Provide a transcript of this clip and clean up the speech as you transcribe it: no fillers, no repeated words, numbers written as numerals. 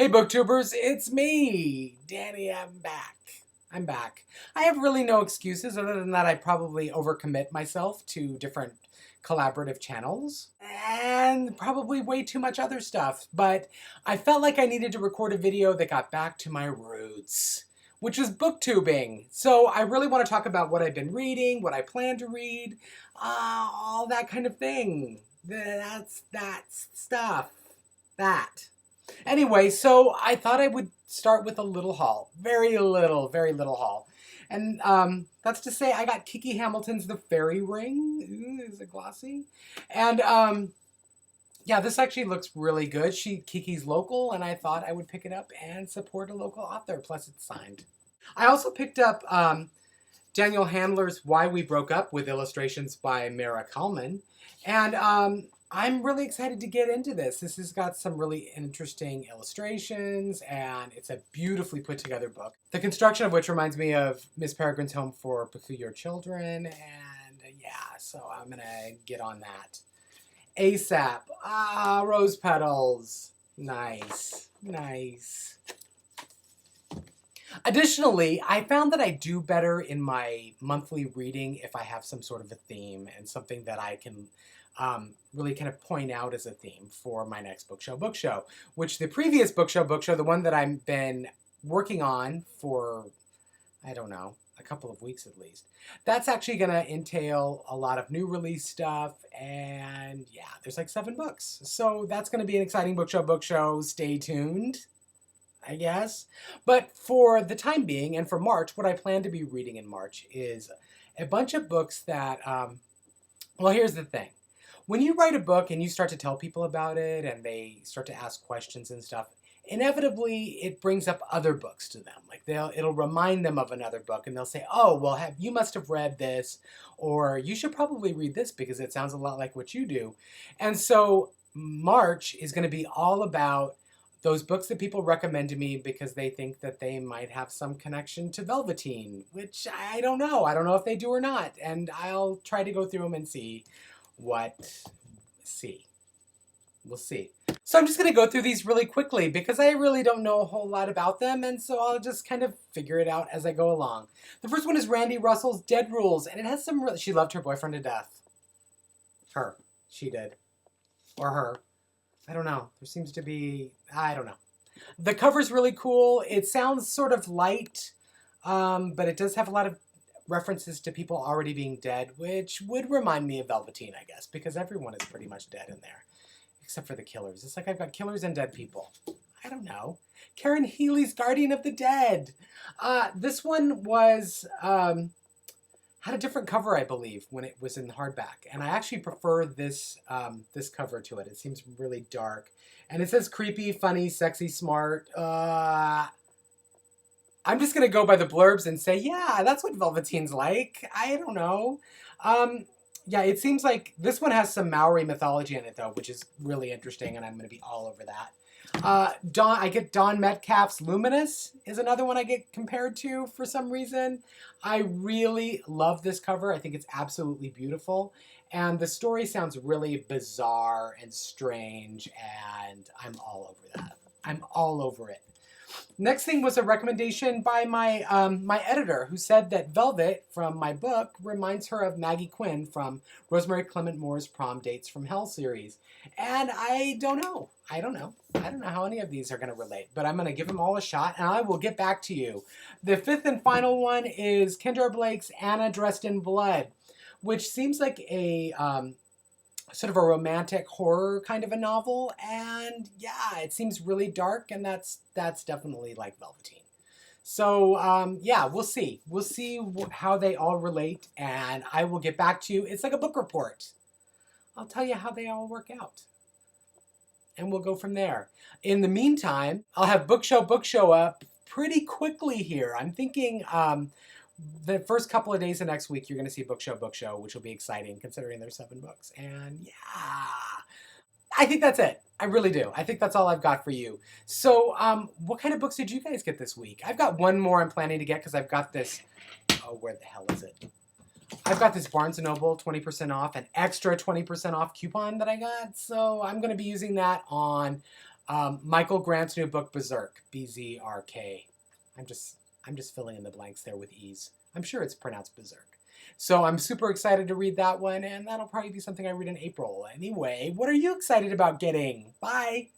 Hey booktubers, it's me, Danny. I'm back. I have really no excuses other than that I probably overcommit myself to different collaborative channels and probably way too much other stuff, but I felt like I needed to record a video that got back to my roots, which is booktubing. So I really want to talk about what I've been reading, what I plan to read, all that kind of thing. That's stuff. That. Anyway, so I thought I would start with a little haul. Very little haul. And that's to say I got Kiki Hamilton's The Fairy Ring. Ooh, is it glossy? And yeah, this actually looks really good. Kiki's local, and I thought I would pick it up and support a local author. Plus, it's signed. I also picked up Daniel Handler's Why We Broke Up with illustrations by Mara Kalman. And I'm really excited to get into this. This has got some really interesting illustrations, and it's a beautifully put together book. The construction of which reminds me of Miss Peregrine's Home for Peculiar Children, and yeah, so I'm gonna get on that. ASAP. Rose petals. Nice. Additionally, I found that I do better in my monthly reading if I have some sort of a theme and something that I can really kind of point out as a theme for my next book show, which the previous book show, the one that I've been working on for, I don't know, a couple of weeks at least, that's actually going to entail a lot of new release stuff, and yeah, there's like 7 books. So that's going to be an exciting book show. Stay tuned, I guess. But for the time being, and for March, what I plan to be reading in March is a bunch of books that, well, here's the thing. When you write a book and you start to tell people about it and they start to ask questions and stuff, inevitably it brings up other books to them. Like it'll remind them of another book, and they'll say, oh, well, you must have read this, or you should probably read this because it sounds a lot like what you do. And so March is going to be all about those books that people recommend to me because they think that they might have some connection to Velveteen, which I don't know. I don't know if they do or not. And I'll try to go through them and see. We'll see. So I'm just going to go through these really quickly because I really don't know a whole lot about them, and so I'll just kind of figure it out as I go along. The first one is Randy Russell's Dead Rules, and it has some she loved her boyfriend to death. She did. Or her. I don't know. There seems to be, I don't know. The cover's really cool. It sounds sort of light, but it does have a lot of references to people already being dead, which would remind me of Velveteen, I guess, because everyone is pretty much dead in there, except for the killers. It's like I've got killers and dead people. I don't know. Karen Healy's Guardian of the Dead. This one was had a different cover, I believe, when it was in hardback, and I actually prefer this this cover to it. It seems really dark, and it says creepy, funny, sexy, smart. I'm just going to go by the blurbs and say, yeah, that's what Velveteen's like. I don't know. Yeah, it seems like this one has some Maori mythology in it, though, which is really interesting, and I'm going to be all over that. I get Don Metcalf's Luminous is another one I get compared to for some reason. I really love this cover. I think it's absolutely beautiful. And the story sounds really bizarre and strange, and I'm all over that. I'm all over it. Next thing was a recommendation by my my editor, who said that Velvet from my book reminds her of Maggie Quinn from Rosemary Clement Moore's Prom Dates from Hell series. And I don't know how any of these are going to relate, but I'm going to give them all a shot, and I will get back to you. The 5th and final one is Kendra Blake's Anna Dressed in Blood, which seems like a sort of a romantic horror kind of a novel, and yeah, it seems really dark, and that's definitely like Velveteen. So yeah, we'll see how they all relate, and I will get back to you. It's like a book report. I'll tell you how they all work out, and we'll go from there. In the meantime, I'll have book show up pretty quickly here. I'm thinking the first couple of days of next week, you're going to see book show, which will be exciting considering there's 7 books. And yeah, I think that's it. I really do. I think that's all I've got for you. So what kind of books did you guys get this week? I've got one more I'm planning to get because I've got this, oh, where the hell is it? I've got this Barnes & Noble 20% off, an extra 20% off coupon that I got. So I'm going to be using that on Michael Grant's new book, Berserk, BZRK. I'm just filling in the blanks there with E's. I'm sure it's pronounced Berserk. So I'm super excited to read that one, and that'll probably be something I read in April. Anyway, what are you excited about getting? Bye!